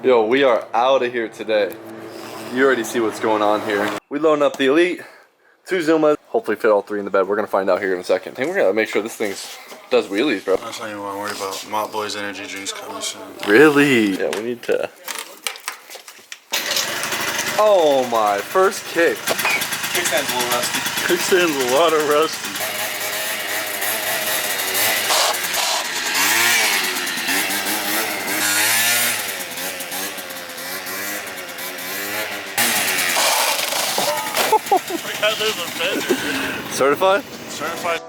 Yo, we are out of here today. You already see what's going on here. We loading up the Elite, 2 Zumas. Hopefully fit all 3 in the bed. We're gonna find out here in a second. I think we're gonna make sure this thing does wheelies, bro. That's not even what I'm worried about. MOPBOYZ energy drinks coming soon. Really? Yeah, we need to. Oh my, first kick. Kickstand's a little rusty. Kickstand's a lot of rusty. There's a fender. Certified? Certified.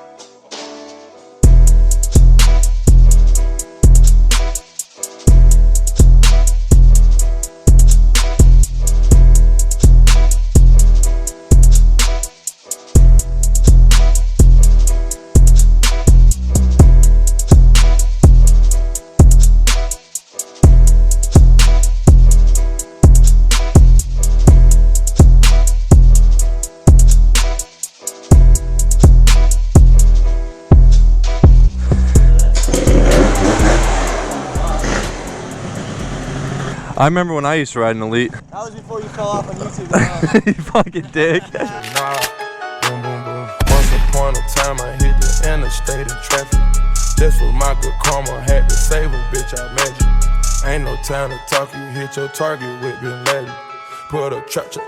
I remember when I used to ride an Elite. That was before you fell off on YouTube. You fucking dick. Nah, boom, boom, boom. Once upon a time, I hit the interstate in traffic. That's what my good karma had to save a bitch, I imagine. Ain't no time to talk, you hit your target with Bin Laden. Put a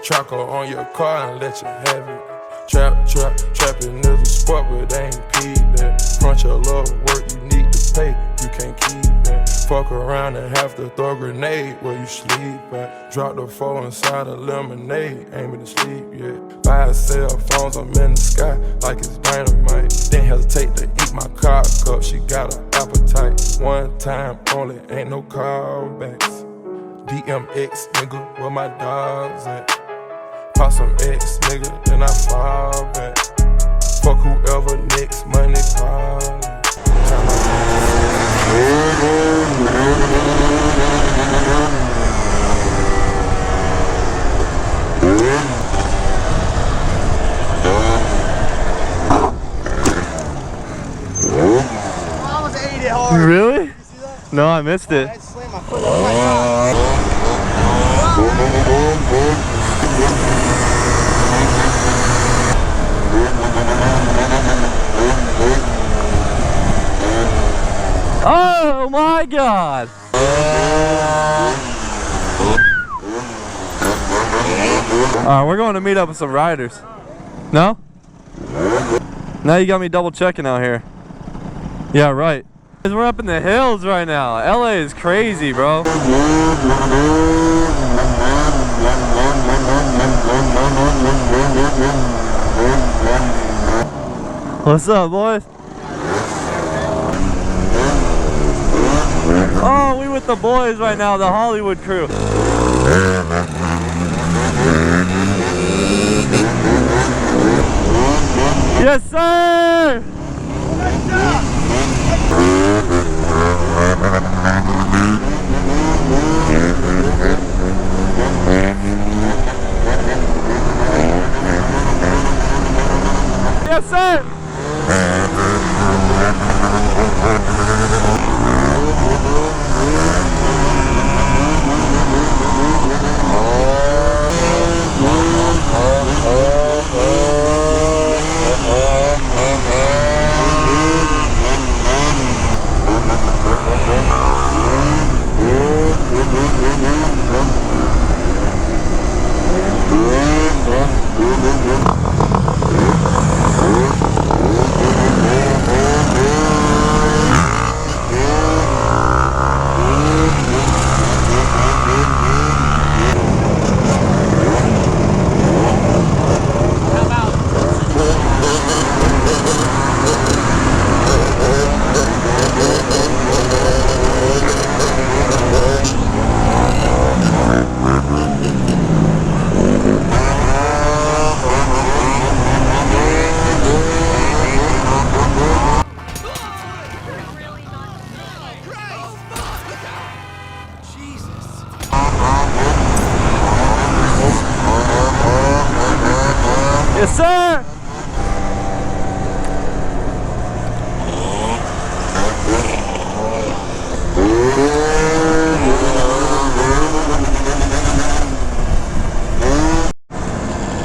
tracker on your car and let you have it. Trapping is a sport, but they ain't peed that. Crunch your love work, you need to pay, you can't keep that. Fuck around and have to throw a grenade where you sleep at. Drop the 4 inside a lemonade, aiming to sleep yet. Buy cell phones, I'm in the sky like it's dynamite. Didn't hesitate to eat my cock up, she got an appetite. One time only, ain't no callbacks. DMX, nigga, where my dogs at? Pop some X, nigga, then I fall back. Fuck whoever next, money calling. I almost ate it hard. Really? Did you see that? No, I missed it. I had to slam my foot. Oh my God. Oh my God! Alright, we're going to meet up with some riders. No? Now you got me double checking out here. Yeah, right. We're up in the hills right now. LA is crazy, bro. What's up, boys? Oh, we with the boys right now, the Hollywood crew. Yes, sir! Yes, sir! Yes, sir!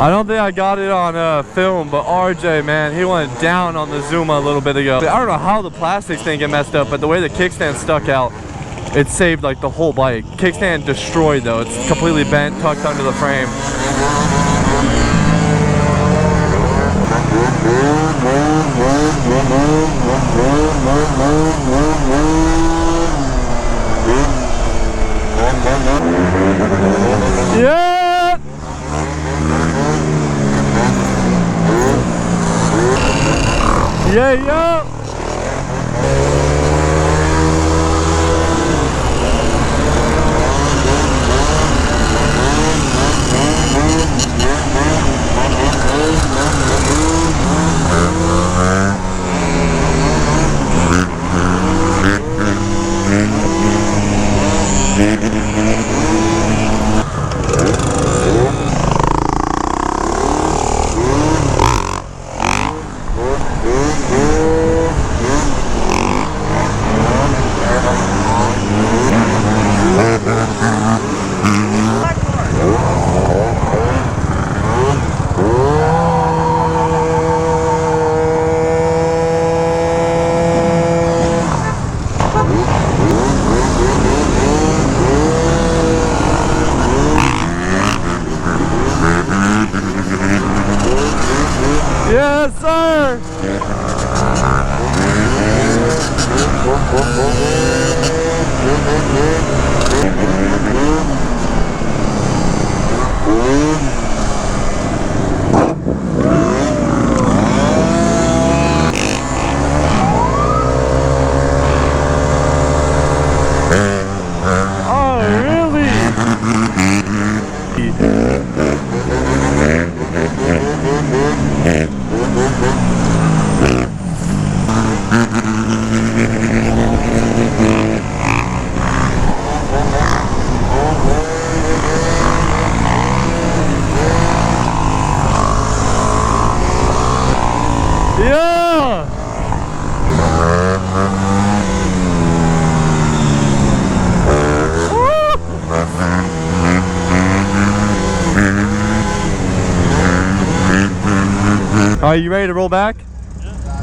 I don't think I got it on film, but RJ, man, he went down on the Zuma a little bit ago. I don't know how the plastics didn't get messed up, but the way the kickstand stuck out, it saved like the whole bike. Kickstand destroyed though. It's completely bent, tucked under the frame. Yeah! Yeah, yeah! Yes, sir! Oh, really? Yeah! Are you ready to roll back? Yeah.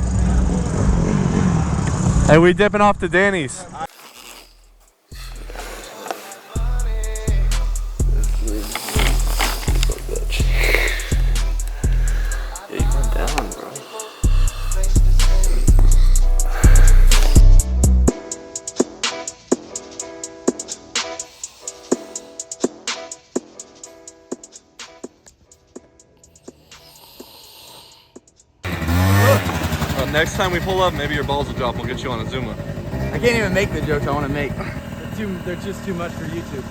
Hey, we dipping off to Danny's. Yeah, you went down, bro. Next time we pull up, maybe your balls will drop. We'll get you on a Zuma. I can't even make the jokes I want to make. They're just too much for YouTube.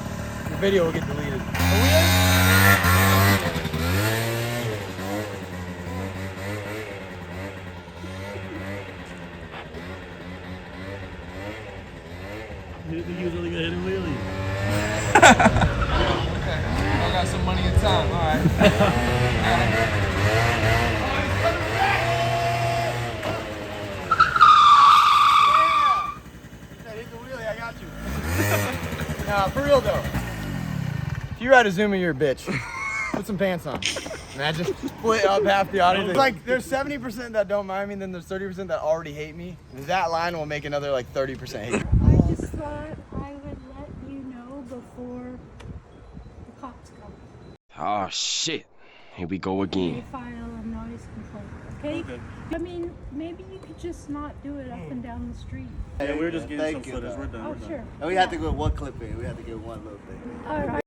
The video will get deleted. You think he was really gonna hit a wheelie? Okay. I got some money and time. All right. Nah, for real though. If you ride a Zuma, you're a bitch. Put some pants on. Imagine split up half the audience. It's like there's 70% that don't mind me, and then there's 30% that already hate me. And that line will make another like 30% hate me. I just thought I would let you know before the cops come. Oh shit. Here we go They again. file a noise complaint, okay? I mean, maybe you could just not do it up and down the street. Yeah, we were just getting some Thank you, footage. though. We're done. Oh, We're done. sure. And we had to go one clip in. We had to get one little thing. All right.